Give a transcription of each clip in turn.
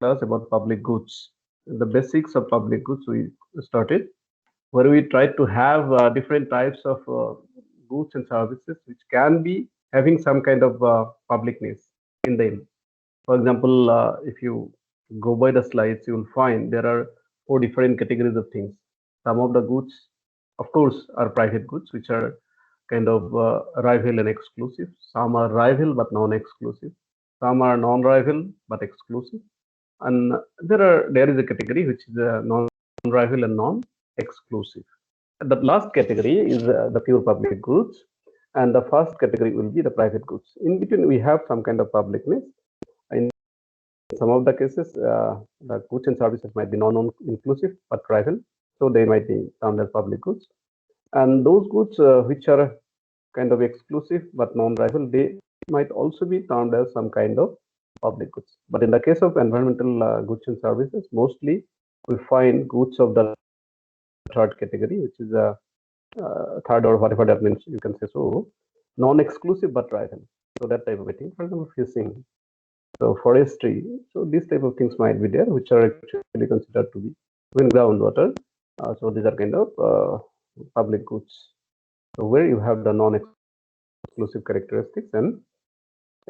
class about public goods. The basics of public goods we started, where we tried to have different types of goods and services which can be having some kind of publicness in them. For example, if you go by the slides, you will find there are four different categories of things. Some of the goods, of course, are private goods, which are kind of rival and exclusive. Some are rival but non-exclusive. Some are non-rival but exclusive. And there is a category which is non-rival and non-exclusive. The last category is the pure public goods, and the first category will be the private goods. In between, we have some kind of publicness. In some of the cases, the goods and services might be non-inclusive but rival, so they might be termed as public goods. And those goods which are kind of exclusive but non-rival, they might also be termed as some kind of public goods. But in the case of environmental goods and services, mostly we find goods of the third category, which is a third or whatever that means, you can say so, non-exclusive but rival. So that type of a thing. For example, fishing, so forestry. So these type of things might be there, which are actually considered to be in groundwater. So these are kind of public goods. So where you have the non-exclusive characteristics and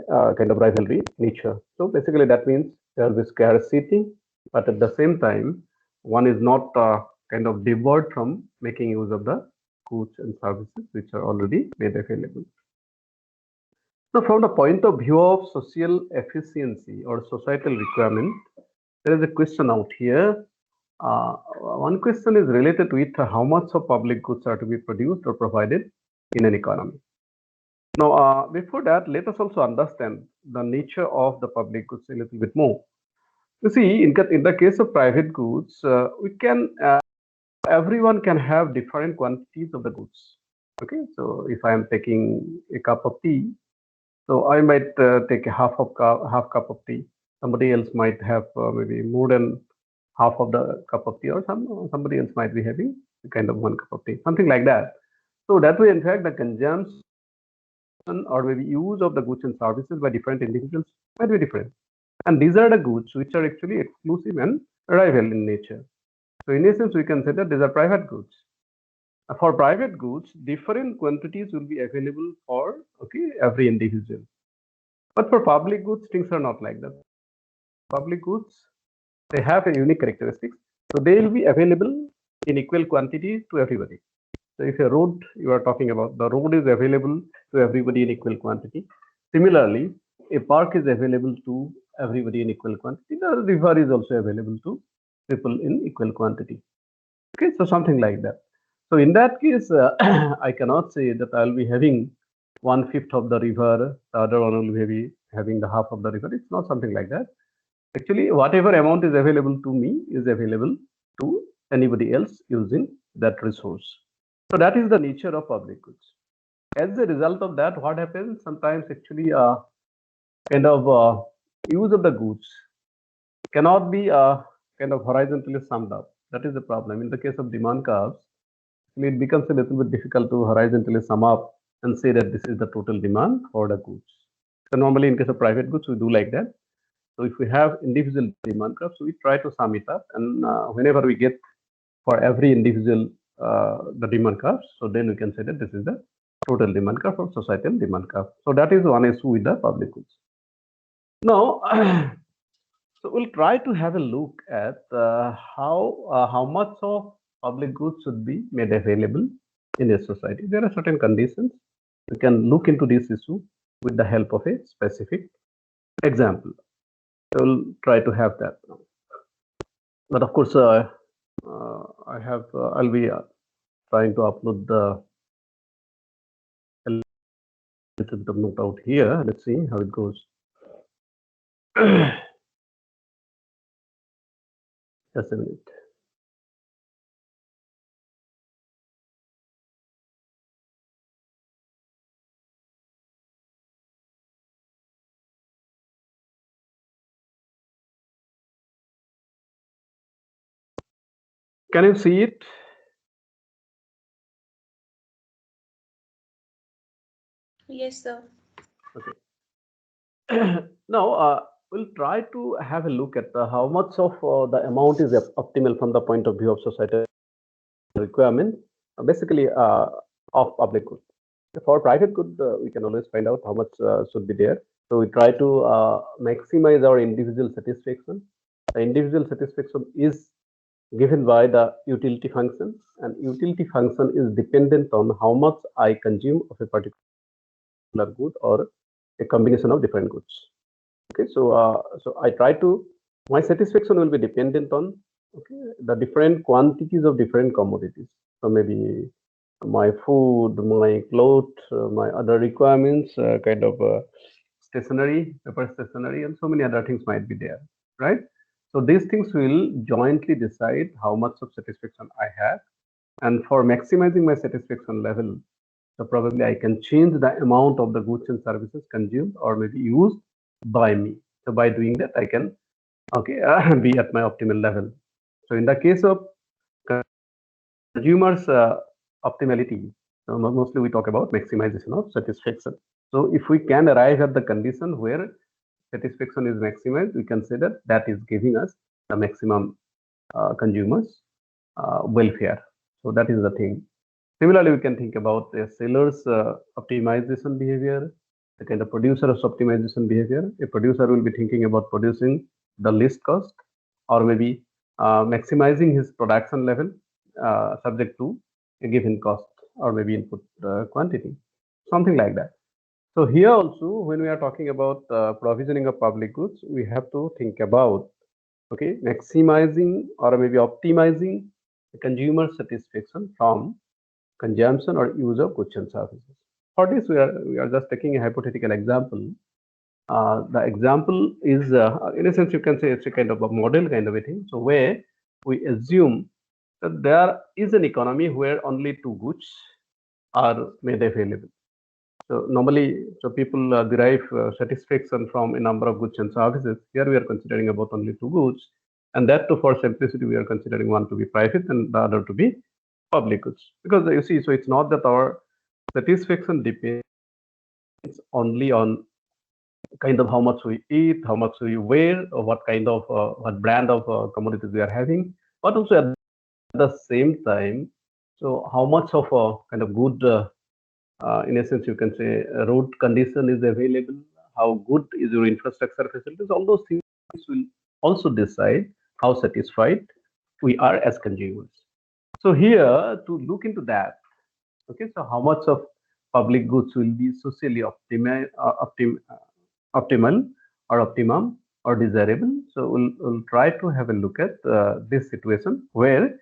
kind of rivalry nature. So basically that means there will be scarcity, but at the same time, one is not kind of debarred from making use of the goods and services which are already made available. So from the point of view of social efficiency or societal requirement, there is a question out here. One question is related with how much of public goods are to be produced or provided in an economy. Now, before that, let us also understand the nature of the public goods a little bit more. You see, in the case of private goods, everyone can have different quantities of the goods. Okay, so if I am taking a cup of tea, so I might take a half cup of tea. Somebody else might have maybe more than half of the cup of tea, or somebody else might be having a kind of one cup of tea, something like that. So that way, in fact, the consumption or maybe use of the goods and services by different individuals might be different. And these are the goods which are actually exclusive and rival in nature. So in essence, we can say that these are private goods. For private goods, different quantities will be available for every individual. But for public goods, things are not like that. Public goods, they have a unique characteristics. So they will be available in equal quantity to everybody. So if a road you are talking about, the road is available to everybody in equal quantity. Similarly, a park is available to everybody in equal quantity. The river is also available to people in equal quantity. Okay, so something like that. So in that case, I cannot say that I'll be having 1/5 of the river, the other one will be having the half of the river. It's not something like that. Actually, whatever amount is available to me is available to anybody else using that resource. So that is the nature of public goods. As a result of that, what happens sometimes actually kind of use of the goods cannot be kind of horizontally summed up. That is the problem. In the case of demand curves, it becomes a little bit difficult to horizontally sum up and say that this is the total demand for the goods. So normally in case of private goods, we do like that. So if we have individual demand curves, we try to sum it up, and whenever we get for every individual the demand curves, so then we can say that this is the total demand curve or societal demand curve. So that is one issue with the public goods. Now, so we'll try to have a look at how much of public goods should be made available in a society. There are certain conditions. We can look into this issue with the help of a specific example. So we'll try to have that. But of course, I'll be trying to upload the little bit of note out here. Let's see how it goes. Just a minute. Can you see it? Yes, sir. Okay. Now, we'll try to have a look at how much of the amount is optimal from the point of view of societal requirement, basically of public good. For private good, we can always find out how much should be there. So we try to maximize our individual satisfaction. The individual satisfaction is given by the utility function, and utility function is dependent on how much I consume of a particular good or a combination of different goods. Okay, so I try to, my satisfaction will be dependent on, okay, the different quantities of different commodities. So maybe my food, my clothes, my other requirements, kind of stationery, paper stationery, and so many other things might be there, right? So these things will jointly decide how much of satisfaction I have. And for maximizing my satisfaction level, so probably I can change the amount of the goods and services consumed or maybe used by me. So by doing that, I can, okay, be at my optimal level. So in the case of consumers' optimality, mostly we talk about maximization of satisfaction. So if we can arrive at the condition where satisfaction is maximized, we consider that is giving us the maximum consumers welfare. So that is the thing. Similarly, we can think about a seller's optimization behavior, the kind of producer's optimization behavior. A producer will be thinking about producing the least cost, or maybe maximizing his production level subject to a given cost, or maybe input quantity, something like that. So here also, when we are talking about provisioning of public goods, we have to think about, okay, maximizing or maybe optimizing the consumer satisfaction from consumption or use of goods and services. For this, we are just taking a hypothetical example. The example is, in a sense, you can say it's a kind of a model kind of a thing. So where we assume that there is an economy where only two goods are made available. So normally, so people derive satisfaction from a number of goods and services. Here we are considering about only two goods, and that too, for simplicity, we are considering one to be private and the other to be public goods. Because you see, so it's not that our satisfaction depends only on kind of how much we eat, how much we wear, or what kind of what brand of commodities we are having, but also at the same time, so how much of a kind of good, in essence, you can say, road condition is available, how good is your infrastructure facilities. All those things will also decide how satisfied we are as consumers. So here, to look into that, okay, so how much of public goods will be socially optimal or optimum or desirable? So we'll try to have a look at this situation where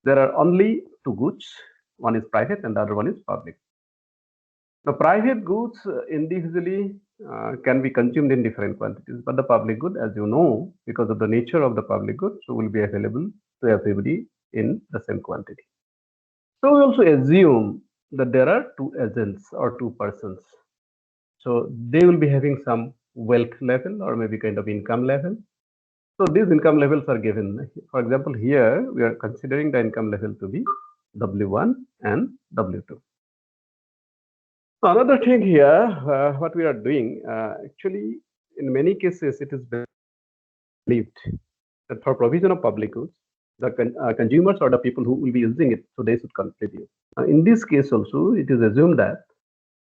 there are only two goods, one is private and the other one is public. The private goods individually can be consumed in different quantities, but the public good, as you know, because of the nature of the public good, so will be available to everybody in the same quantity. So we also assume that there are two agents or two persons. So they will be having some wealth level or maybe kind of income level. So these income levels are given. For example, here we are considering the income level to be W1 and W2. So another thing here, what we are doing, actually, in many cases, it is believed that for provision of public goods, the consumers or the people who will be using it, so they should contribute. In this case also, it is assumed that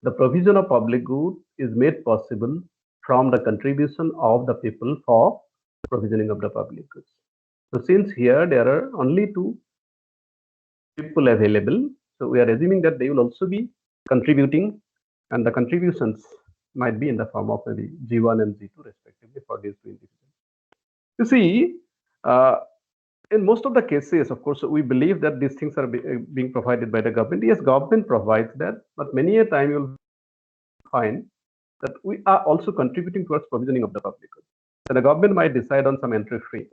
the provision of public good is made possible from the contribution of the people for provisioning of the public goods. So since here there are only two people available, so we are assuming that they will also be contributing, and the contributions might be in the form of maybe G1 and G2 respectively for these two individuals. You see, in most of the cases, of course, we believe that these things are being provided by the government. Yes, government provides that, but many a time you'll find that we are also contributing towards provisioning of the public goods. So the government might decide on some entry fee,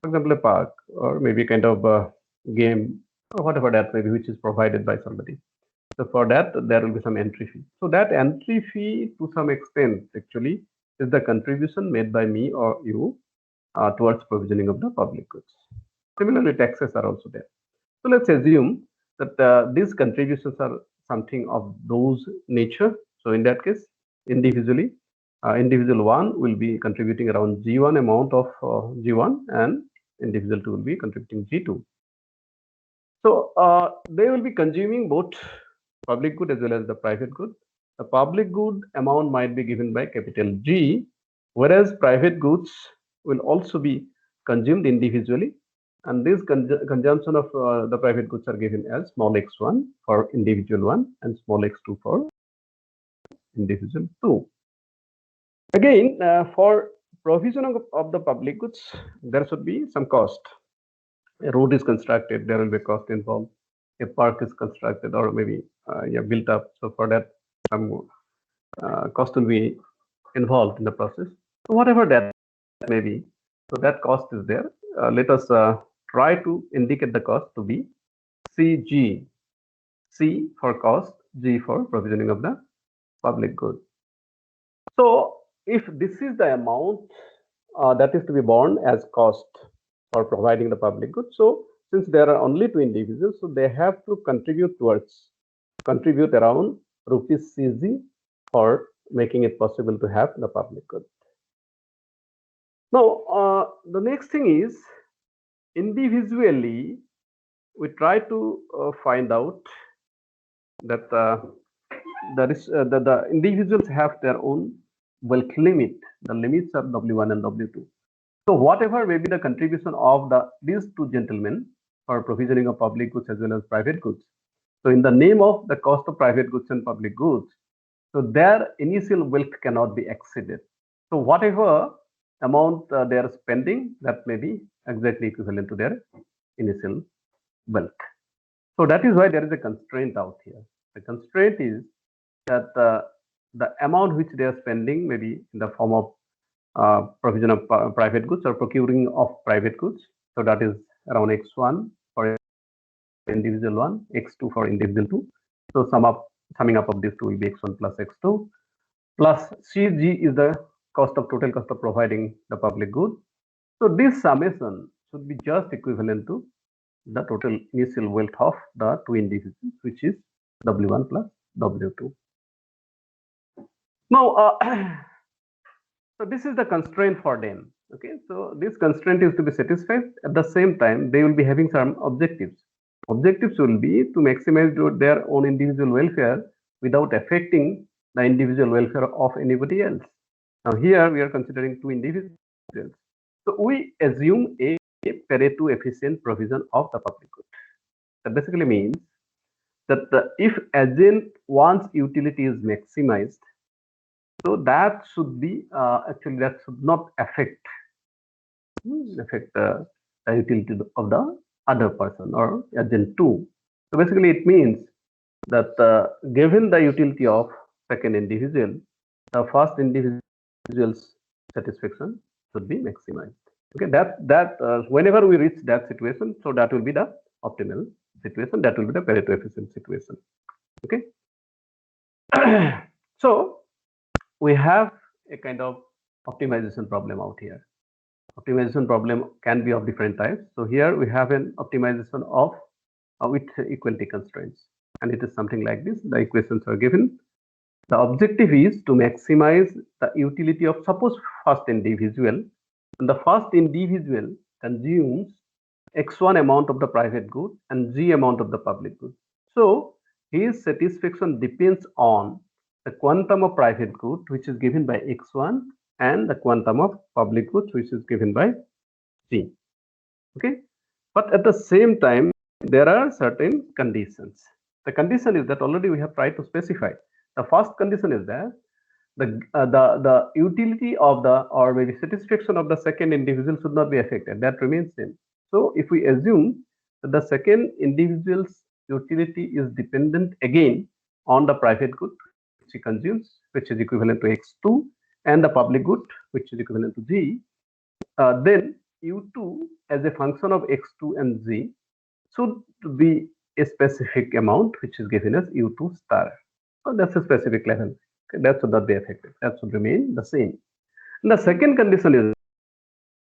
for example, a park or maybe kind of a game or whatever that may be, which is provided by somebody. So for that, there will be some entry fee. So that entry fee, to some extent, actually, is the contribution made by me or you towards provisioning of the public goods. Similarly, taxes are also there. So let's assume that these contributions are something of those nature. So in that case, individually, individual 1 will be contributing around G1 amount of G1, and individual 2 will be contributing G2. So they will be consuming both public good as well as the private good. The public good amount might be given by capital G, whereas private goods will also be consumed individually. And this consumption of the private goods are given as small x1 for individual 1 and small x2 for individual 2. Again, for provision of the public goods, there should be some cost. A road is constructed, there will be a cost involved. A park is constructed or maybe built up. So for that, some cost will be involved in the process. So whatever that may be, so that cost is there. Let us try to indicate the cost to be CG. C for cost, G for provisioning of the public good. So if this is the amount that is to be borne as cost for providing the public good, so since there are only two individuals, so they have to contribute around rupees CG for making it possible to have the public good. Now, the next thing is individually, we try to find out that the individuals have their own wealth limit. The limits are W1 and W2. So whatever may be the contribution of these two gentlemen for provisioning of public goods as well as private goods. So in the name of the cost of private goods and public goods, so their initial wealth cannot be exceeded. So whatever amount they are spending, that may be exactly equivalent to their initial wealth. So that is why there is a constraint out here. The constraint is that the amount which they are spending may be in the form of provision of private goods or procuring of private goods. So that is around x1 for individual 1, x2 for individual 2. So summing up of these two will be x1 plus x2 plus CG is the total cost of providing the public good. So this summation should be just equivalent to the total initial wealth of the two individuals, which is W1 plus W2. Now, so this is the constraint for them. Okay, so this constraint is to be satisfied. At the same time, they will be having some objectives. Objectives will be to maximize their own individual welfare without affecting the individual welfare of anybody else. Now here we are considering two individuals. So we assume a Pareto efficient provision of the public good. That basically means that if agent 1's utility is maximized, so that should be actually that should not affect the utility of the other person or agent 2. So basically it means that given the utility of second individual, the first individual's satisfaction should be maximized. Okay, that whenever we reach that situation, so that will be the optimal situation. That will be the Pareto efficient situation. Okay. So we have a kind of optimization problem out here. Optimization problem can be of different types. So here we have an optimization of with equality constraints, and it is something like this. The equations are given. The objective is to maximize the utility of, suppose, first individual, and the first individual consumes x1 amount of the private good and g amount of the public good. So his satisfaction depends on the quantum of private good which is given by x1 and the quantum of public goods which is given by g. Okay, but at the same time there are certain conditions. The condition is that already we have tried to specify. The first condition is that the utility of the, or maybe satisfaction of the second individual should not be affected. That remains same. So if we assume that the second individual's utility is dependent again on the private good which he consumes, which is equivalent to x2, and the public good which is equivalent to g, then u2 as a function of x2 and g should be a specific amount which is given as u2 star. So that's a specific level. Okay, that should not be affected. That should remain the same. And the second condition is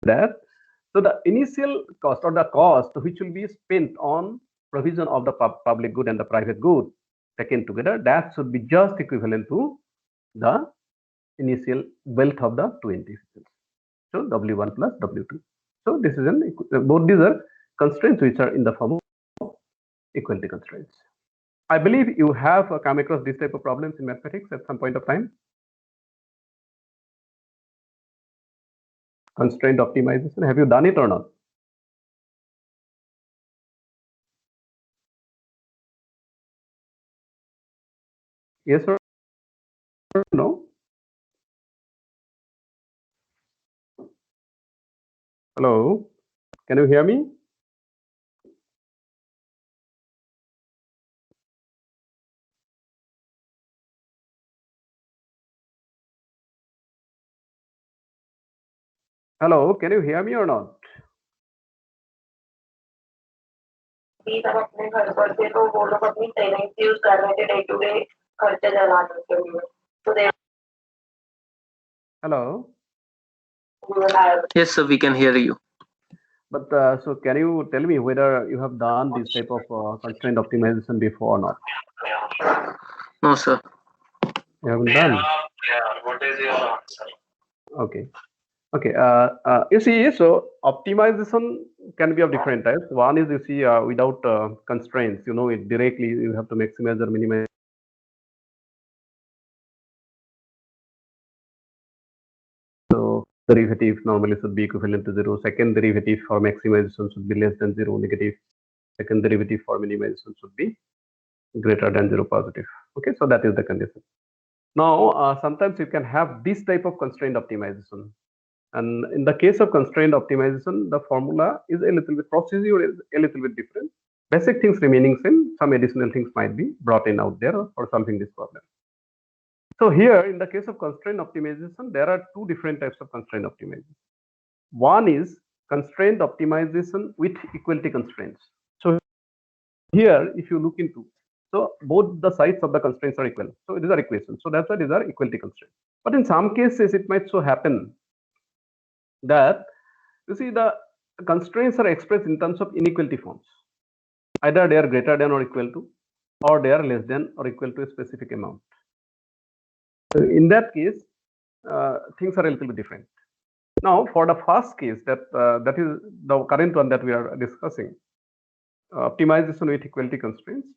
that so the initial cost or the cost which will be spent on provision of the public good and the private good taken together, that should be just equivalent to the initial wealth of the two individuals. So W1 plus W2. So this is both these are constraints which are in the form of equality constraints. I believe you have come across this type of problems in mathematics at some point of time. Constraint optimization, have you done it or not? Yes or no? Hello, can you hear me? Hello, can you hear me or not? Please हम अपने घर पर से तो वो लोग अपनी savings use कर रहे थे डे टू डे खर्चे चलाने के लिए तो दे Hello. Yes, sir, we can hear you. But so can you tell me whether you have done this type of constraint optimization before or not? No, sir. You haven't done? What is your answer? Okay. Okay. You see, so optimization can be of different types. One is, you see, without constraints, you know, it directly you have to maximize or minimize. So derivative normally should be equivalent to 0. Second derivative for maximization should be less than 0 negative. Second derivative for minimization should be greater than 0 positive. Okay, so that is the condition. Now, sometimes you can have this type of constraint optimization. And in the case of constraint optimization, the formula is a little bit, procedure is a little bit different. Basic things remaining same, some additional things might be brought in out there for solving this problem. So here, in the case of constraint optimization, there are two different types of constraint optimization. One is constraint optimization with equality constraints. So here, if you look into, so both the sides of the constraints are equal. So these are equations. So that's why these are equality constraints. But in some cases, it might so happen that, you see, the constraints are expressed in terms of inequality forms. Either they are greater than or equal to, or they are less than or equal to a specific amount. So in that case, things are a little bit different. Now, for the first case, that is the current one that we are discussing, optimization with equality constraints.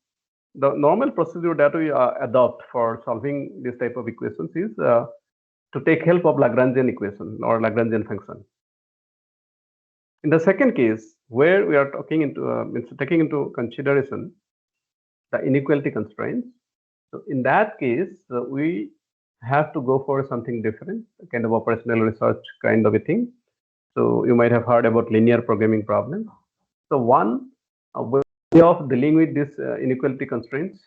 The normal procedure that we adopt for solving this type of equations is to take help of Lagrangian equation or Lagrangian function. In the second case, where we are taking into consideration the inequality constraints, so in that case, we have to go for something different, kind of operational research kind of a thing. So you might have heard about linear programming problems. So one way of dealing with this inequality constraints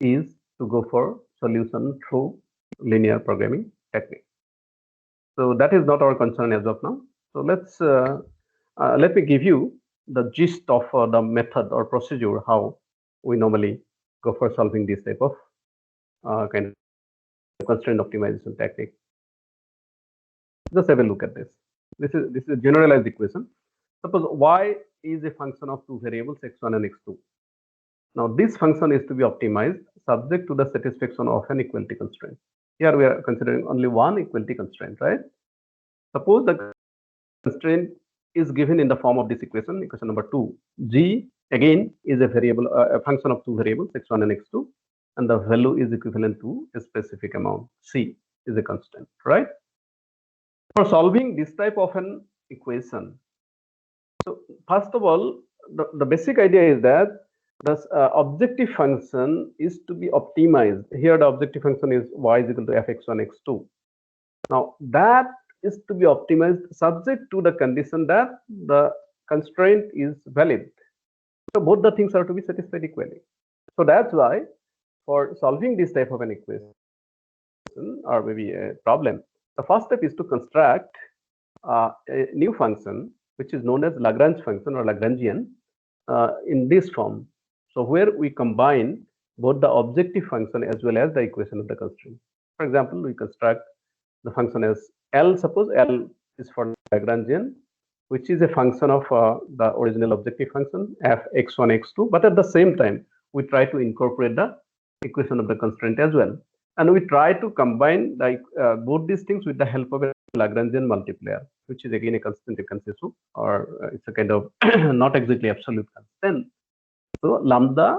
is to go for solution through linear programming technique. So that is not our concern as of now. So let me give you the gist of the method or procedure how we normally go for solving this type of kind of constraint optimization technique. Just have a look at this. This is a generalized equation. Suppose y is a function of two variables x1 and x2. Now this function is to be optimized subject to the satisfaction of an equality constraint. Here we are considering only one equality constraint, right? Suppose the constraint is given in the form of this equation number 2. G again is a variable, a function of two variables x1 and x2, and the value is equivalent to a specific amount. C is a constant, right? For solving this type of an equation, so first of all, the basic idea is that the objective function is to be optimized. Here the objective function is y is equal to fx1 x2. Now that is to be optimized subject to the condition that the constraint is valid. So both the things are to be satisfied equally. So that's why for solving this type of an equation or maybe a problem, the first step is to construct a new function which is known as Lagrange function or Lagrangian in this form. So where we combine both the objective function as well as the equation of the constraint. For example, we construct the function as L. Suppose L is for Lagrangian, which is a function of the original objective function f x1 x2, but at the same time we try to incorporate the equation of the constraint as well. And we try to combine like both these things with the help of a Lagrangian multiplier, which is again a constant you can say so, or it's a kind of not exactly absolute constant. So lambda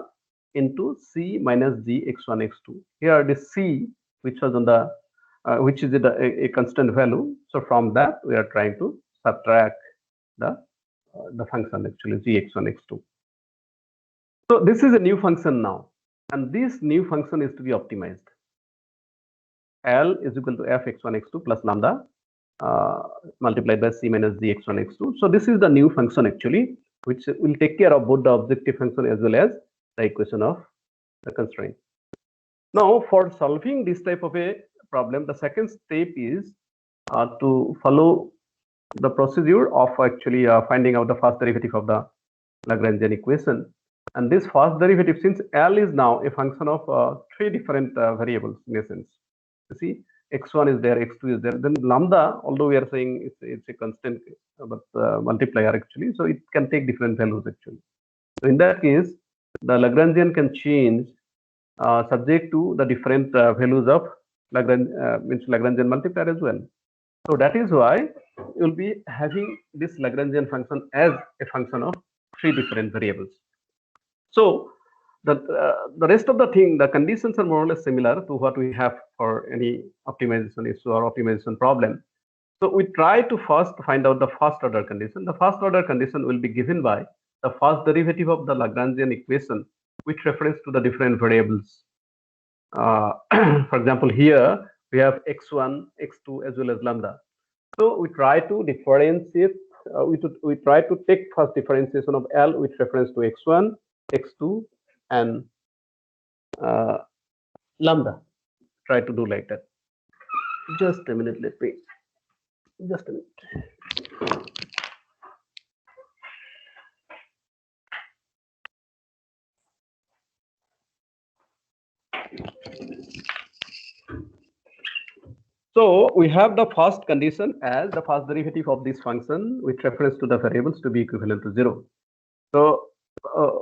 into c minus g x1 x2. Here the c, which was on the which is a constant value. So from that we are trying to subtract the function actually g x1 x2. So this is a new function now, and this new function is to be optimized. L is equal to f x1 x2 plus lambda multiplied by c minus g x1 x2. So this is the new function actually, which will take care of both the objective function as well as the equation of the constraint. Now, for solving this type of a problem, the second step is to follow the procedure of actually finding out the first derivative of the Lagrangian equation. And this first derivative, since L is now a function of three different variables in a sense. You see, x1 is there, x2 is there. Then lambda, although we are saying it's a constant, but multiplier actually, so it can take different values actually. So in that case, the Lagrangian can change subject to the different values of Lagrangian multiplier as well. So that is why you'll be having this Lagrangian function as a function of three different variables. So the rest of the thing, the conditions are more or less similar to what we have for any optimization issue or optimization problem. So we try to first find out the first order condition. The first order condition will be given by the first derivative of the Lagrangian equation with reference to the different variables. For example, here we have x1, x2 as well as lambda. So we try to differentiate, we try to take first differentiation of L with reference to x1, x2 and lambda. Try to do like that. Just a minute, let me, just a minute. So we have the first condition as the first derivative of this function with reference to the variables to be equivalent to 0. So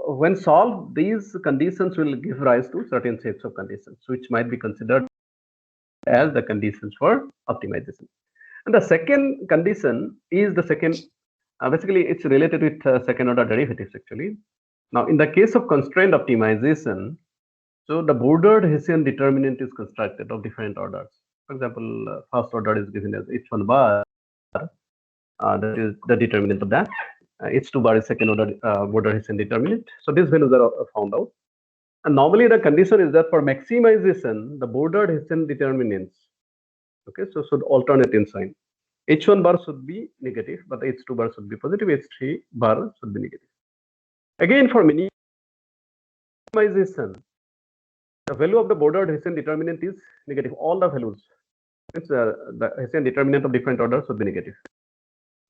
when solved, these conditions will give rise to certain sets of conditions, which might be considered as the conditions for optimization. And the second condition is the second, basically it's related with second order derivatives actually. Now in the case of constraint optimization, so the bordered Hessian determinant is constructed of different orders. For example, first order is given as h1 bar, that is the determinant of that. H2 bar is second order border Hessian determinant. So these values are found out. And normally the condition is that for maximization, the bordered Hessian determinants, okay, so should alternate in sign. H1 bar should be negative, but H2 bar should be positive, H3 bar should be negative. Again, for minimization, the value of the bordered Hessian determinant is negative. All the values, it's the Hessian determinant of different orders should be negative.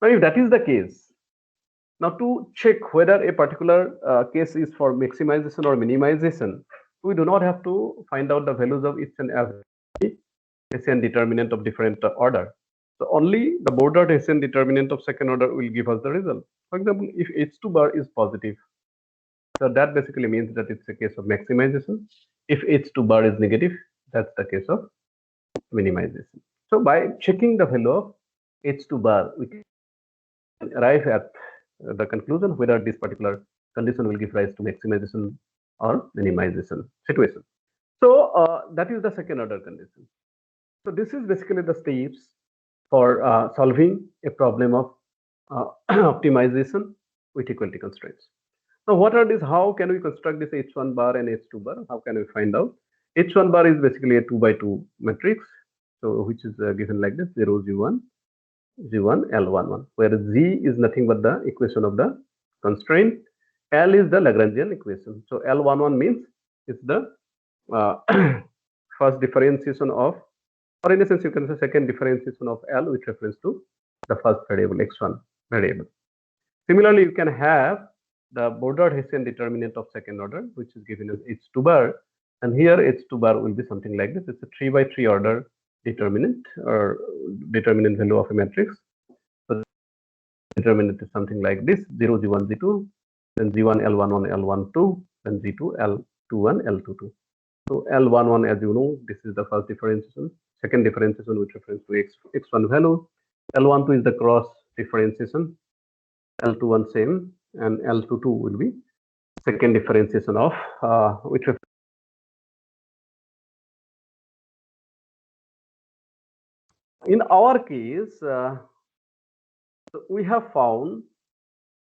Now, if that is the case, now to check whether a particular case is for maximization or minimization, we do not have to find out the values of each and every Hessian determinant of different order. So only the bordered Hessian determinant of second order will give us the result. For example, if H2 bar is positive, so that basically means that it's a case of maximization. If H2 bar is negative, that's the case of minimization. So by checking the value of H2 bar, we can arrive at the conclusion whether this particular condition will give rise to maximization or minimization situation. So that is the second order condition. So this is basically the steps for solving a problem of optimization with equality constraints. Now, what are these? How can we construct this H1 bar and H2 bar? How can we find out? H1 bar is basically a 2 by 2 matrix, so which is given like this: 0, G1, G1, L11, where G is nothing but the equation of the constraint. L is the Lagrangian equation. So L11 means it's the first differentiation of, or in a sense you can say second differentiation of L with reference to the first variable, x1 variable. Similarly, you can have the bordered Hessian determinant of second order, which is given as H2 bar, and here H2 bar will be something like this. It's a 3 by 3 order determinant or determinant value of a matrix. So determinant is something like this: 0, G1, G2, then G1, L11, L12, then G2, L21, L22. So L11, as you know, this is the first differentiation. Second differentiation with reference to x1 value. L12 is the cross differentiation. L21 same, and L22 will be second differentiation of which in our case we have found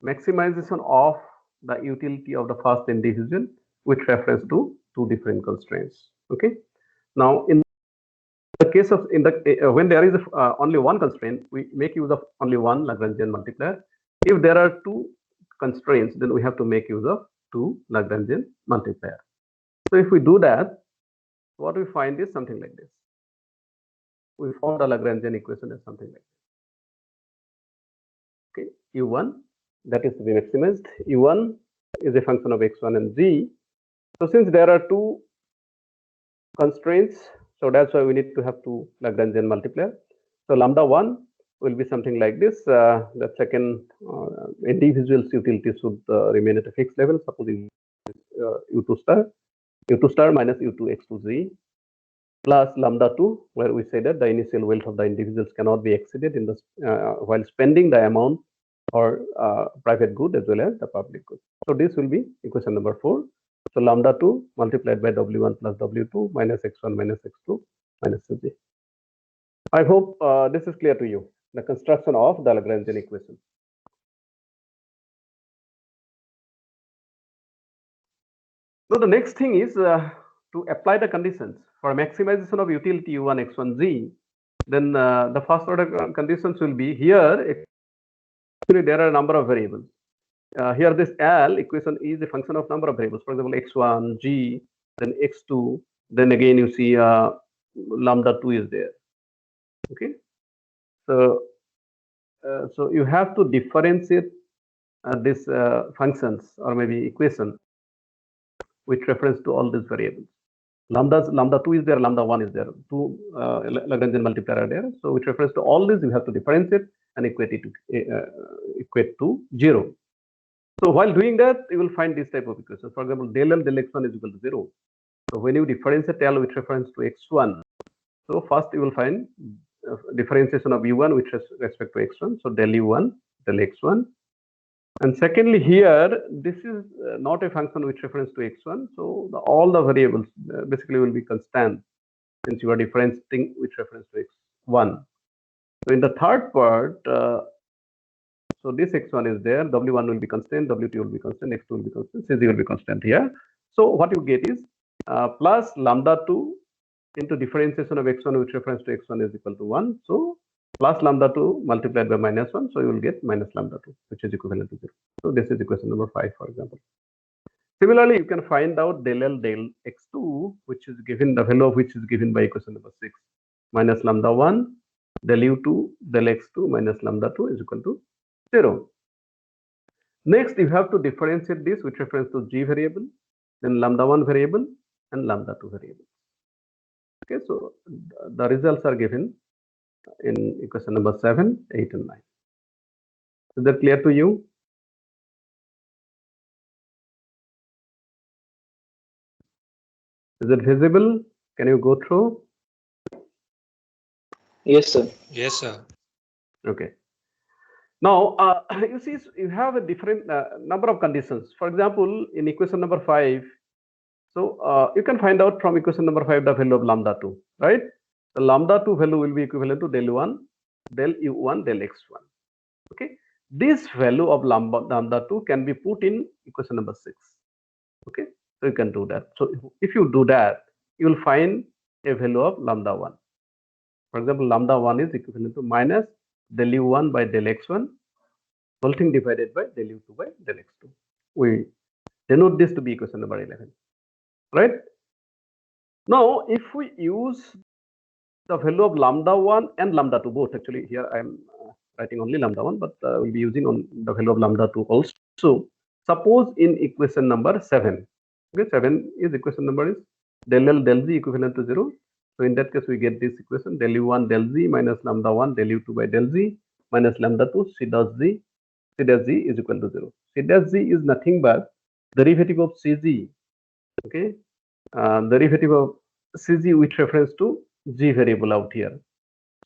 maximization of the utility of the first individual with reference to two different constraints. Okay. Now in the case of when there is only one constraint, we make use of only one Lagrangian multiplier. If there are two constraints, then we have to make use of two Lagrangian multiplier. So if we do that, what we find is something like this. We found the Lagrangian equation as something like this. Okay, U1, that is to be maximized. U1 is a function of x1 and z. So since there are two constraints, so that's why we need to have two Lagrangian multiplier. So lambda 1 will be something like this. The second individual's utility should remain at a fixed level. Suppose u2 star minus u2 x2z plus lambda 2, where we say that the initial wealth of the individuals cannot be exceeded in the while spending the amount or private good as well as the public good. So this will be equation number 4. So lambda 2 multiplied by w1 plus w2 minus x1 minus x2 minus z. I hope this is clear to you, the construction of the Lagrangian equation. So the next thing is to apply the conditions for maximization of utility u1 x1 z. Then the first order conditions will be here. Actually, there are a number of variables. Here this L equation is a function of number of variables. For example, x1, g, then x2, then again you see lambda 2 is there. Okay, so so you have to differentiate these functions or maybe equation with reference to all these variables. Lambda 2 is there, lambda 1 is there, two Lagrangian multiplier are there. So with reference to all this, you have to differentiate and equate to 0. So while doing that, you will find this type of equation. For example, del L del x1 is equal to 0. So when you differentiate L with reference to x1, so first you will find differentiation of u1 with respect to x1. So del u1 del x1. And secondly, here this is not a function with reference to x1. So all the variables basically will be constant since you are differentiating with reference to x1. So in the third part, so this x1 is there, w1 will be constant, w2 will be constant, x2 will be constant, cz will be constant here. So what you get is plus lambda 2 into differentiation of x1 with reference to x1 is equal to 1. So plus lambda 2 multiplied by minus 1. So you will get minus lambda 2, which is equivalent to 0. So this is equation number 5, for example. Similarly, you can find out del L del x2, which is given, the value of which is given by equation number 6, minus lambda 1 del u2 del x2 minus lambda 2 is equal to 0. Next, you have to differentiate this with reference to g variable, then lambda 1 variable and lambda 2 variable. Okay, so the results are given in equation number 7, 8, and 9. Is that clear to you? Is it visible? Can you go through? Yes, sir. Yes, sir. Okay. Now, you see, you have a different number of conditions. For example, in equation number 5, so you can find out from equation number 5 the value of lambda 2, right? The lambda 2 value will be equivalent to del 1, del u1, del x1. Okay. This value of lambda 2 can be put in equation number 6. Okay. So you can do that. So if you do that, you will find a value of lambda 1. For example, lambda 1 is equivalent to minus del u1 by del x1, whole thing divided by del u2 by del x2. We denote this to be equation number 11, right? Now, if we use the value of lambda 1 and lambda 2 both, actually here I am writing only lambda 1, but we'll be using on the value of lambda 2 also. So suppose in equation number 7, okay, 7 is equation number is del L del Z equivalent to 0. So in that case, we get this equation del u1 del Z minus lambda 1 del u2 by del Z minus lambda 2 C dash Z is equal to 0. C dash Z is nothing but derivative of CZ, okay, derivative of CG with reference to G variable out here.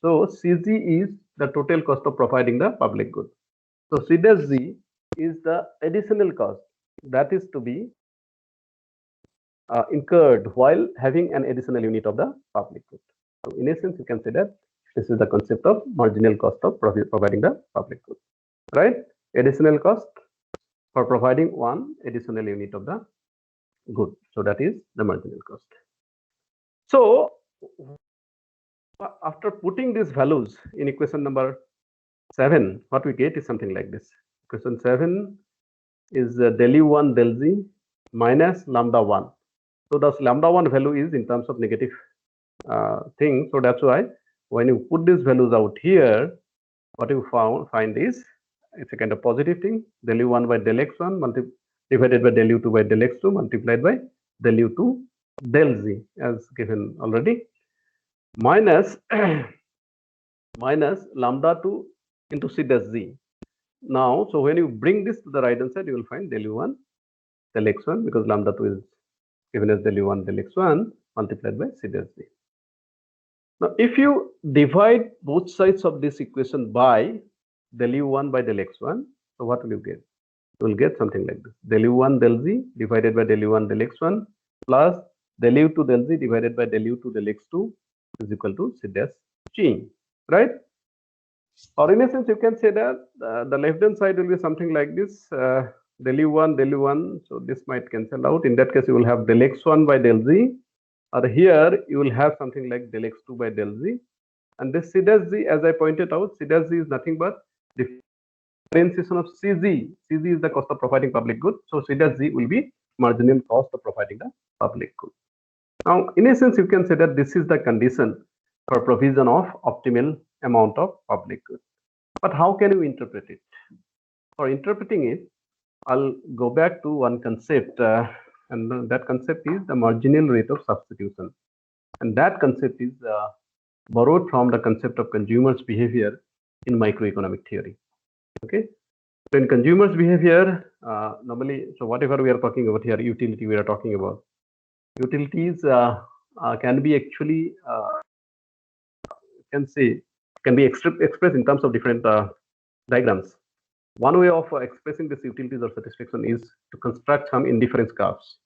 So CG is the total cost of providing the public good. So C dash Z is the additional cost that is to be incurred while having an additional unit of the public good. So in essence, you can say that this is the concept of marginal cost of providing the public good, right? Additional cost for providing one additional unit of the good. So that is the marginal cost. So after putting these values in equation number 7, what we get is something like this. Equation 7 is del U1 del Z minus lambda 1. So the lambda 1 value is in terms of negative thing. So that's why when you put these values out here, what you find is it's a kind of positive thing. Del U1 by del X1 divided by del U2 by del X2 multiplied by del U2 del Z as given already, minus minus lambda 2 into C dash Z. Now, so when you bring this to the right hand side, you will find del U1 del X1 because lambda 2 is given as del U1 del X1 multiplied by C dash Z. Now, if you divide both sides of this equation by del U1 by del X1, so what will you get? You will get something like this. Del U1 del Z divided by del U1 del X1 plus del U2 del Z divided by del U2 del X2 is equal to C dash G, right? Or in essence, you can say that the left hand side will be something like this. Del U1, so this might cancel out. In that case, you will have del X1 by del Z. Or here, you will have something like del X2 by del Z. And this C dash Z, as I pointed out, C dash Z is nothing but differentiation of CZ. CZ is the cost of providing public good. So C dash Z will be marginal cost of providing the public good. Now, in essence, you can say that this is the condition for provision of optimal amount of public good. But how can you interpret it? For interpreting it, I'll go back to one concept, and that concept is the marginal rate of substitution. And that concept is borrowed from the concept of consumers' behavior in microeconomic theory. Okay, so in consumers' behavior, normally, so whatever we are talking about here, utility we are talking about. Utilities can be actually, can be expressed in terms of different diagrams. One way of expressing this utilities or satisfaction is to construct some indifference curves.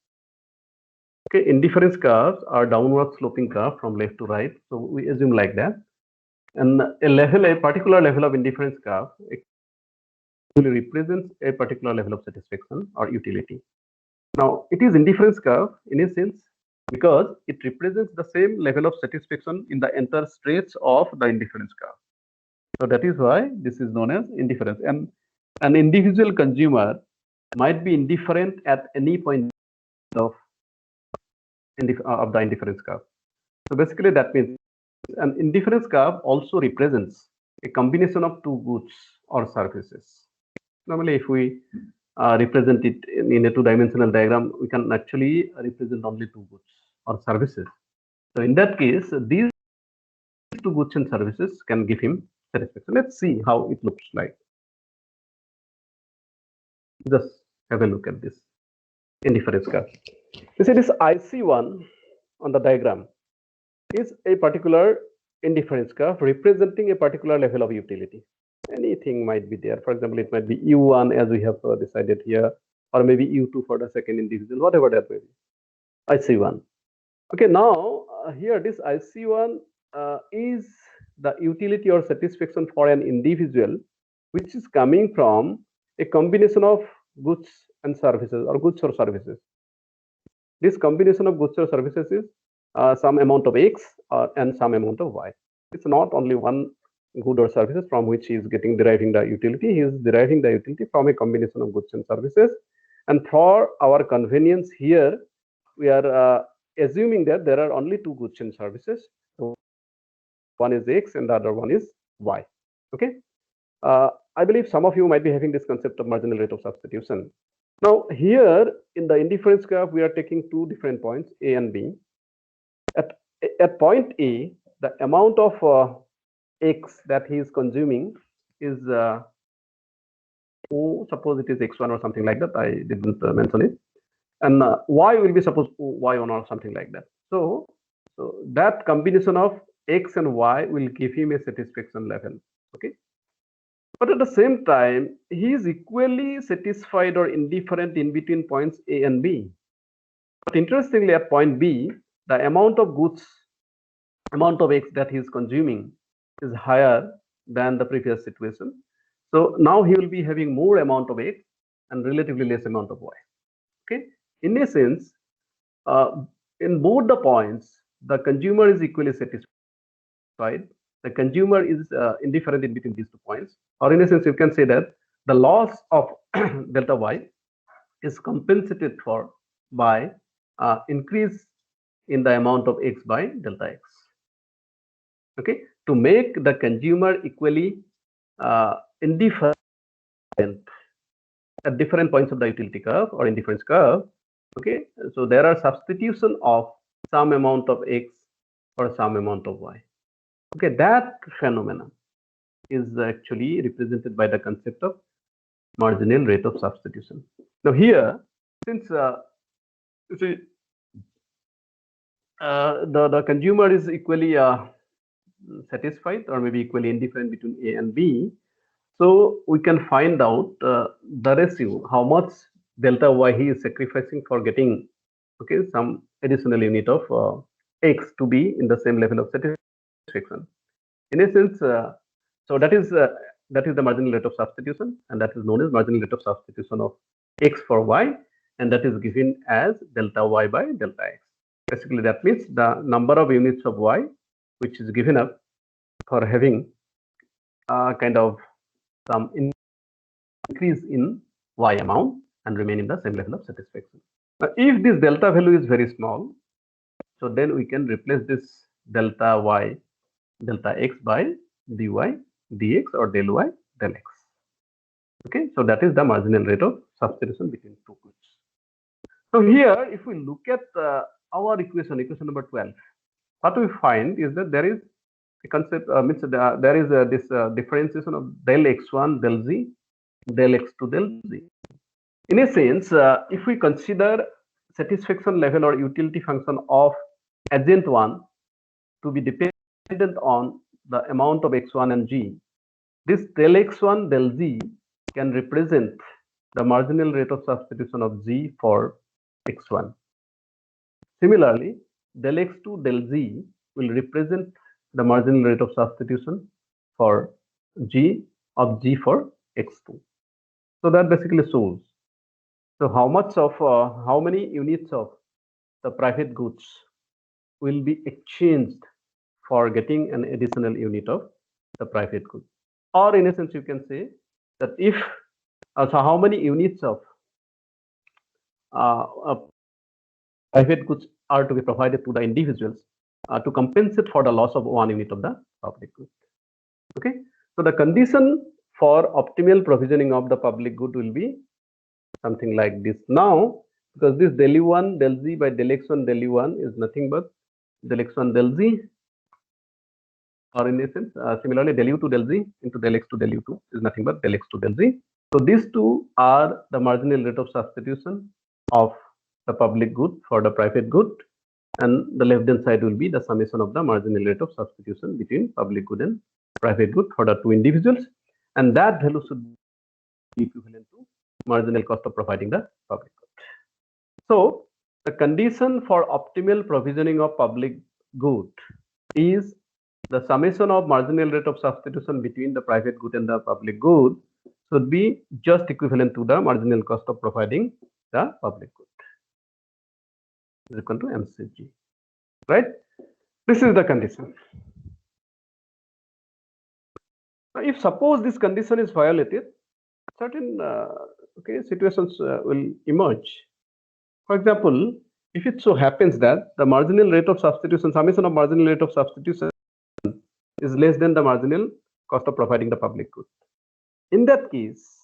Okay, indifference curves are downward sloping curve from left to right. So we assume like that. And a particular level of indifference curve actually represents a particular level of satisfaction or utility. Now, it is indifference curve in a sense because it represents the same level of satisfaction in the entire stretch of the indifference curve. So that is why this is known as indifference. And an individual consumer might be indifferent at any point of the indifference curve. So basically that means an indifference curve also represents a combination of two goods or services. Normally, if we represent it in a two-dimensional diagram, we can actually represent only two goods or services. So in that case, these two goods and services can give him satisfaction. Let's see how it looks like. Just have a look at this indifference curve. You see this IC1 on the diagram is a particular indifference curve representing a particular level of utility. Anything might be there. For example, it might be U1 as we have decided here, or maybe U2 for the second individual, whatever that may be. IC1. Okay, now here this IC1 is the utility or satisfaction for an individual, which is coming from a combination of goods and services or goods or services. This combination of goods or services is some amount of X and some amount of Y. It's not only one good or services from which he is deriving the utility. He is deriving the utility from a combination of goods and services. And for our convenience here, we are assuming that there are only two goods and services. So one is X and the other one is Y. Okay. I believe some of you might be having this concept of marginal rate of substitution. Now here in the indifference curve, we are taking two different points, A and B. At point A, the amount of X that he is consuming is suppose it is X1 or something like that. I didn't mention it. and y will be suppose y1 or something like that. So that combination of x and y will give him a satisfaction level. Okay. But at the same time, he is equally satisfied or indifferent in between points A and B. But interestingly, at point B, the amount of goods, amount of X that he is consuming is higher than the previous situation. So now he will be having more amount of X and relatively less amount of Y. Okay. In a sense, in both the points, the consumer is equally satisfied. The consumer is indifferent in between these 2 points. Or in a sense, you can say that the loss of delta Y is compensated for by increase in the amount of X by delta X. Okay, to make the consumer equally indifferent at different points of the utility curve or indifference curve. Okay, so there are substitution of some amount of X for some amount of Y. Okay, that phenomenon is actually represented by the concept of marginal rate of substitution. Now here, since you see, the consumer is equally satisfied or maybe equally indifferent between A and B, so we can find out the ratio, how much delta Y he is sacrificing for getting, okay, some additional unit of X to be in the same level of satisfaction. In a sense, so that is the marginal rate of substitution, and that is known as marginal rate of substitution of X for Y, and that is given as delta Y by delta X. Basically, that means the number of units of Y which is given up for having kind of some increase in Y amount and remain in the same level of satisfaction. Now, if this delta value is very small, so then we can replace this delta Y, delta X by dy dx or del Y del X. Okay, so that is the marginal rate of substitution between 2 goods. So here, if we look at our equation number 12, what we find is that there is a concept, there is this differentiation of del x1 del z, del x2 del z. In a sense, if we consider satisfaction level or utility function of agent 1 to be dependent on the amount of x1 and g, this del x1 del z can represent the marginal rate of substitution of z for x1. Similarly, del x2 del z will represent the marginal rate of substitution for g of g for x2. So that basically shows, so how much of how many units of the private goods will be exchanged for getting an additional unit of the private good. Or in a sense, you can say that if so how many units of private goods are to be provided to the individuals to compensate for the loss of 1 unit of the public good. Okay, so the condition for optimal provisioning of the public good will be something like this. Now, because this del u1 del z by del x1 del u1 is nothing but del x1 del z, or in essence, similarly del u2 del z into del x2 del u2 is nothing but del x2 del z. So these two are the marginal rate of substitution of the public good for the private good, and the left hand side will be the summation of the marginal rate of substitution between public good and private good for the two individuals, and that value should be equivalent to marginal cost of providing the public good. So the condition for optimal provisioning of public good is the summation of marginal rate of substitution between the private good and the public good should be just equivalent to the marginal cost of providing the public good, is equal to MCG, right? This is the condition. Now, if suppose this condition is violated, certain situations will emerge. For example, if it so happens that the marginal rate of substitution, summation of marginal rate of substitution is less than the marginal cost of providing the public good. In that case,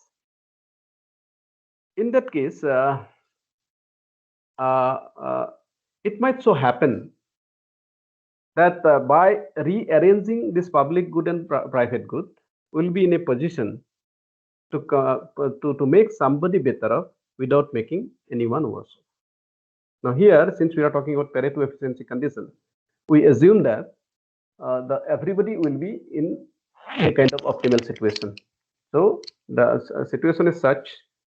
it might so happen that by rearranging this public good and private good, we'll be in a position to make somebody better off without making anyone worse. Now here, since we are talking about Pareto efficiency condition, we assume that everybody will be in a kind of optimal situation. So the situation is such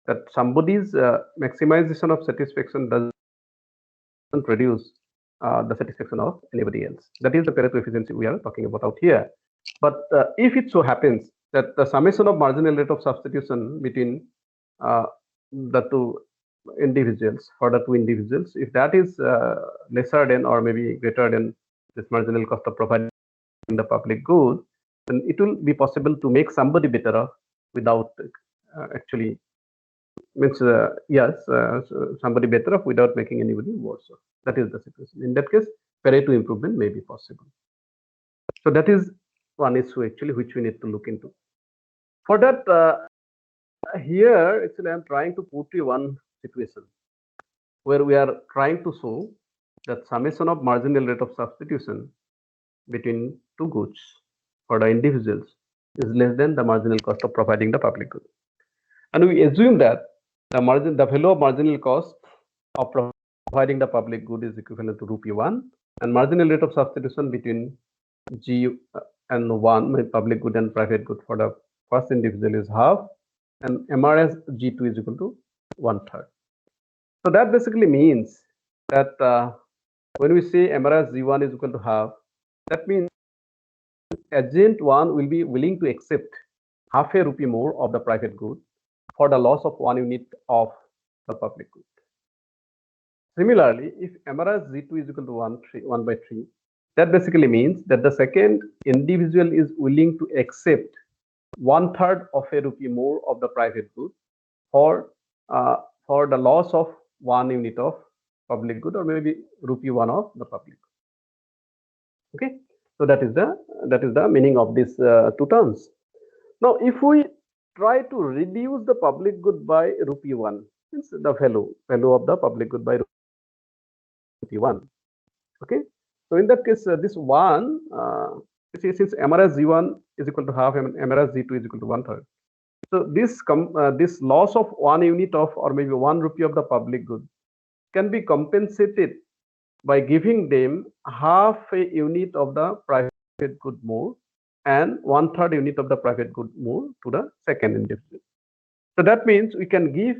that somebody's maximization of satisfaction doesn't reduce the satisfaction of anybody else. That is the Pareto efficiency we are talking about out here. But if it so happens that the summation of marginal rate of substitution between the two individuals, for the two individuals, if that is lesser than or maybe greater than this marginal cost of providing the public good, then it will be possible to make somebody better off without actually means yes, somebody better off without making anybody worse off. That is the situation. In that case, Pareto improvement may be possible. So that is one issue actually which we need to look into. For that, here actually I'm trying to put you one situation where we are trying to show that summation of marginal rate of substitution between two goods for the individuals is less than the marginal cost of providing the public good. And we assume that the value of marginal cost of providing the public good is equivalent to rupee 1, and marginal rate of substitution between G and 1, public good and private good for the first individual is half, and MRS G2 is equal to 1/3. So that basically means that when we say MRS G1 is equal to half, that means agent 1 will be willing to accept half a rupee more of the private good for the loss of 1 unit of the public good. Similarly, if MRS Z2 is equal to 1/3, that basically means that the second individual is willing to accept 1/3 of a rupee more of the private good for the loss of 1 unit of public good, or maybe rupee 1 of the public good. Okay, so that is the meaning of these two terms. Now, if we try to reduce the public good by rupee 1, means the value of the public good by rupee 1. Okay, so in that case, this 1, since MRS Z1 is equal to half and MRS Z2 is equal to 1/3. So this loss of 1 unit of or maybe 1 rupee of the public good can be compensated by giving them half a unit of the private good more and 1/3 unit of the private good more to the second individual. So that means we can give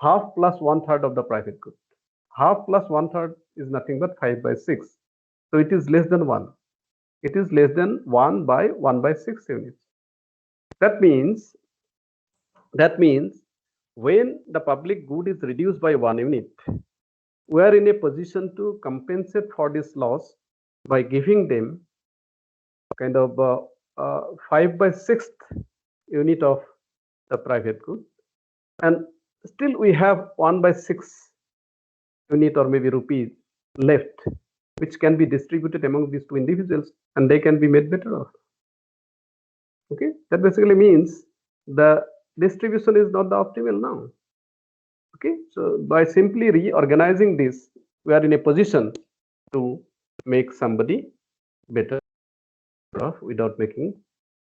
half plus 1/3 of the private good. Half plus 1/3 is nothing but 5/6. So it is less than 1. It is less than 1 by 1/6 units. That means when the public good is reduced by 1 unit, we are in a position to compensate for this loss by giving them kind of 5/6 unit of the private good, and still we have 1/6 unit or maybe rupees left, which can be distributed among these two individuals and they can be made better off. Okay, that basically means the distribution is not the optimal now. Okay, so by simply reorganizing this, we are in a position to make somebody better off without making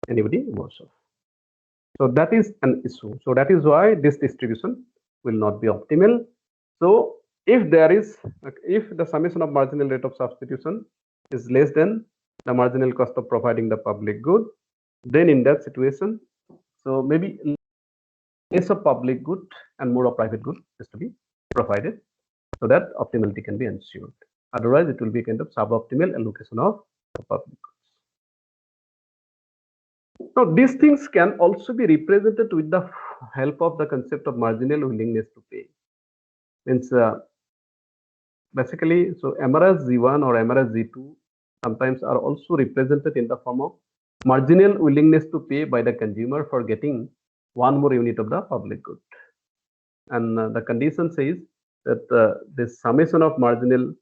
anybody worse off. So that is an issue. So that is why this distribution will not be optimal. So if the summation of marginal rate of substitution is less than the marginal cost of providing the public good, then in that situation, so maybe less of public good and more of private good is to be provided, so that optimality can be ensured. Otherwise, it will be kind of suboptimal allocation of the public goods. Now, these things can also be represented with the help of the concept of marginal willingness to pay. Means basically, so MRS Z1 or MRS Z2 sometimes are also represented in the form of marginal willingness to pay by the consumer for getting 1 more unit of the public good. And the condition says that this summation of marginal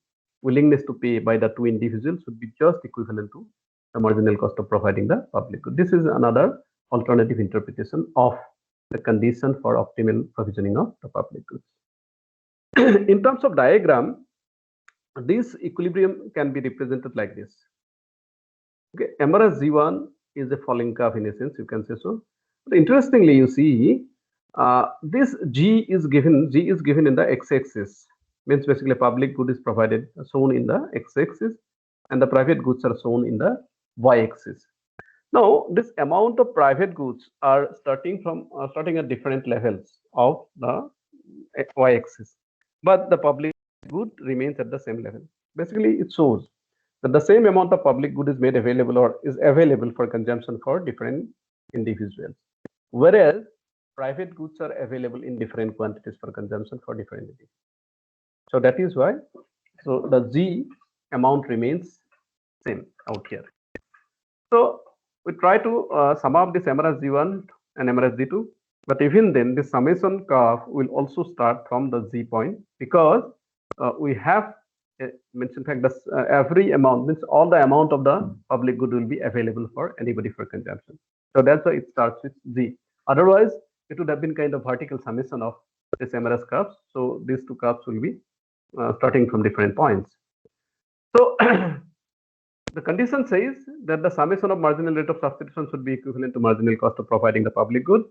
willingness to pay by the two individuals would be just equivalent to the marginal cost of providing the public good. This is another alternative interpretation of the condition for optimal provisioning of the public goods. In terms of diagram, this equilibrium can be represented like this. Okay, MRS Z1 is a falling curve in a sense, you can say so. But interestingly, you see this G is given in the x-axis, means basically public good is provided shown in the x-axis and the private goods are shown in the y-axis. Now, this amount of private goods are starting at different levels of the y-axis, but the public good remains at the same level. Basically, it shows that the same amount of public good is made available or is available for consumption for different individuals, whereas private goods are available in different quantities for consumption for different individuals. So that is why, so the Z amount remains same out here. So we try to sum up this MRS Z1 and MRS Z2, but even then, this summation curve will also start from the Z point because we have mentioned fact that every amount means all the amount of the public good will be available for anybody for consumption. So that's why it starts with Z. Otherwise, it would have been kind of vertical summation of this MRS curves. So these two curves will be starting from different points. So the condition says that the summation of marginal rate of substitution should be equivalent to marginal cost of providing the public good.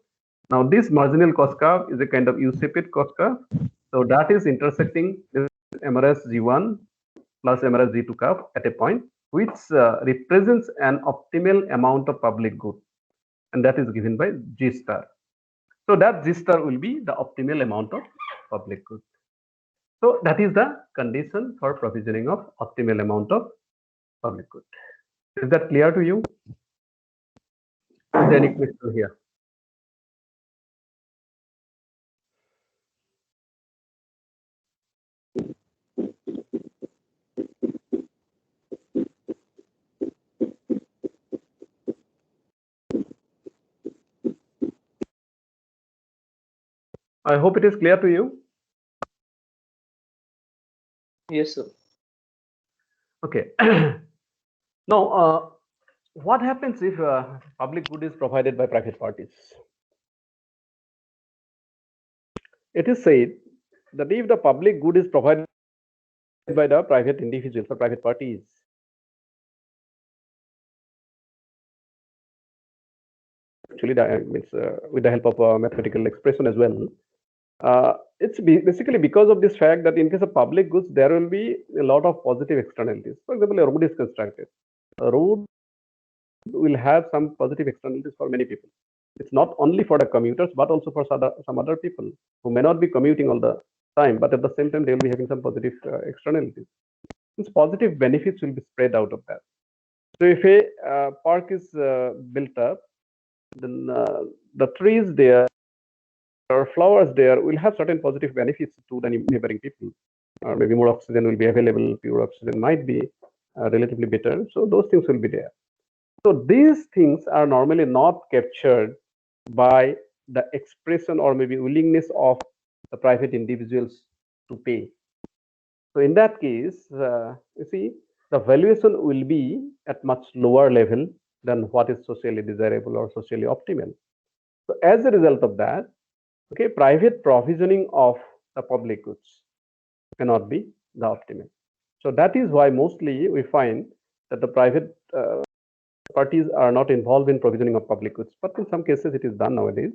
Now, this marginal cost curve is a kind of U-shaped cost curve. So that is intersecting this MRS Z1 plus MRS Z2 curve at a point which represents an optimal amount of public good, and that is given by G star. So that G star will be the optimal amount of public good. So that is the condition for provisioning of optimal amount of public good. Is that clear to you? Is there any question here? I hope it is clear to you. Yes, sir. Okay. Now, what happens if public good is provided by private parties? It is said that if the public good is provided by the private individuals or private parties, actually means with the help of a mathematical expression as well, it's basically because of this fact that in case of public goods, there will be a lot of positive externalities. For example, a road is constructed. A road will have some positive externalities for many people. It's not only for the commuters, but also for some other people who may not be commuting all the time, but at the same time, they will be having some positive externalities. These positive benefits will be spread out of that. So if a park is built up, then the trees there or flowers there will have certain positive benefits to the neighboring people. Or maybe more oxygen will be available, pure oxygen might be relatively better. So those things will be there. So these things are normally not captured by the expression or maybe willingness of the private individuals to pay. So in that case, you see, the valuation will be at much lower level than what is socially desirable or socially optimal. So as a result of that, okay, private provisioning of the public goods cannot be the optimal. So that is why mostly we find that the private parties are not involved in provisioning of public goods, but in some cases it is done nowadays.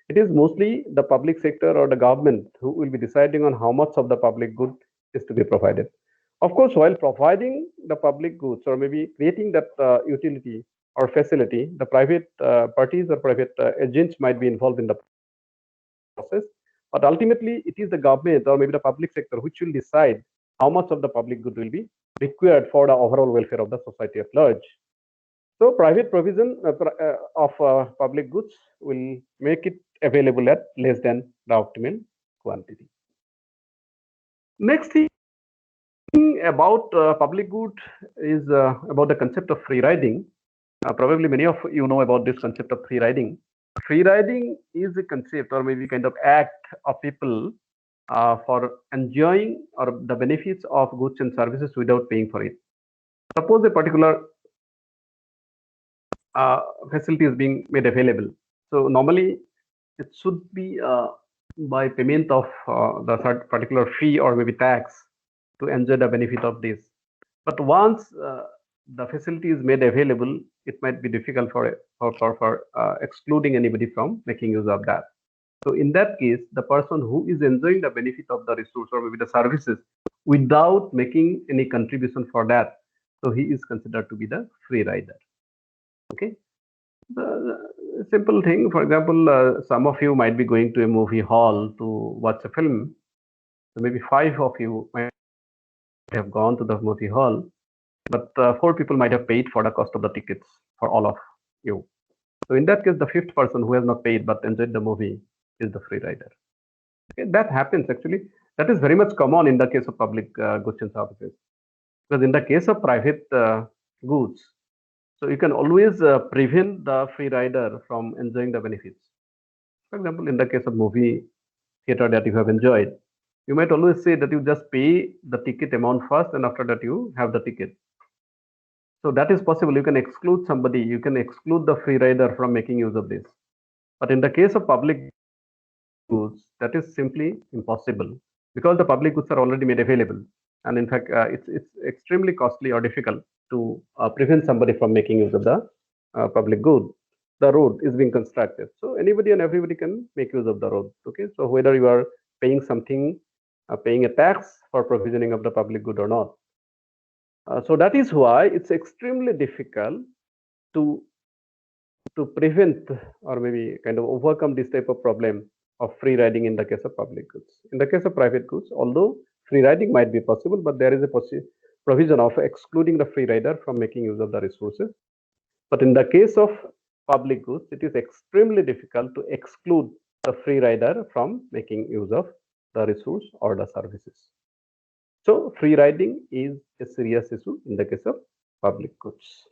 It is mostly the public sector or the government who will be deciding on how much of the public good is to be provided. Of course, while providing the public goods or maybe creating that utility or facility, the private parties or private agents might be involved in the process. But ultimately, it is the government or maybe the public sector which will decide how much of the public good will be required for the overall welfare of the society at large. So private provision of public goods will make it available at less than the optimal quantity. Next thing about public good is about the concept of free riding. Probably many of you know about this concept of free riding. Free riding is a concept or maybe kind of act of people for enjoying or the benefits of goods and services without paying for it. Suppose a particular facility is being made available. So normally it should be by payment of the particular fee or maybe tax to enjoy the benefit of this. But once the facility is made available, it might be difficult for excluding anybody from making use of that. So in that case, the person who is enjoying the benefit of the resource or maybe the services without making any contribution for that, so he is considered to be the free rider. Okay. The simple thing, for example, some of you might be going to a movie hall to watch a film. So maybe 5 of you might have gone to the movie hall, but 4 people might have paid for the cost of the tickets for all of you. So in that case, the 5th person who has not paid but enjoyed the movie is the free rider. Okay, that happens actually. That is very much common in the case of public goods and services. Because in the case of private goods, so you can always prevent the free rider from enjoying the benefits. For example, in the case of movie theater that you have enjoyed, you might always say that you just pay the ticket amount first and after that you have the ticket. So that is possible. You can exclude somebody, you can exclude the free rider from making use of this. But in the case of public goods, that is simply impossible because the public goods are already made available. And in fact, it's extremely costly or difficult to prevent somebody from making use of the public good. The road is being constructed. So anybody and everybody can make use of the road. Okay. So whether you are paying something, paying a tax for provisioning of the public good or not. So that is why it's extremely difficult to prevent or maybe kind of overcome this type of problem of free riding in the case of public goods. In the case of private goods, although free riding might be possible, but there is a provision of excluding the free rider from making use of the resources. But in the case of public goods, it is extremely difficult to exclude the free rider from making use of the resource or the services. So free riding is a serious issue in the case of public goods.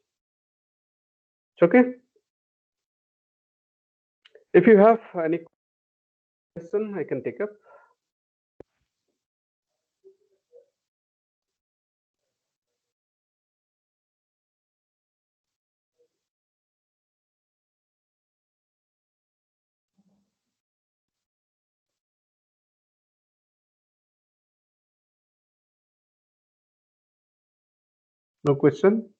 Okay. If you have any question, I can take up. No question?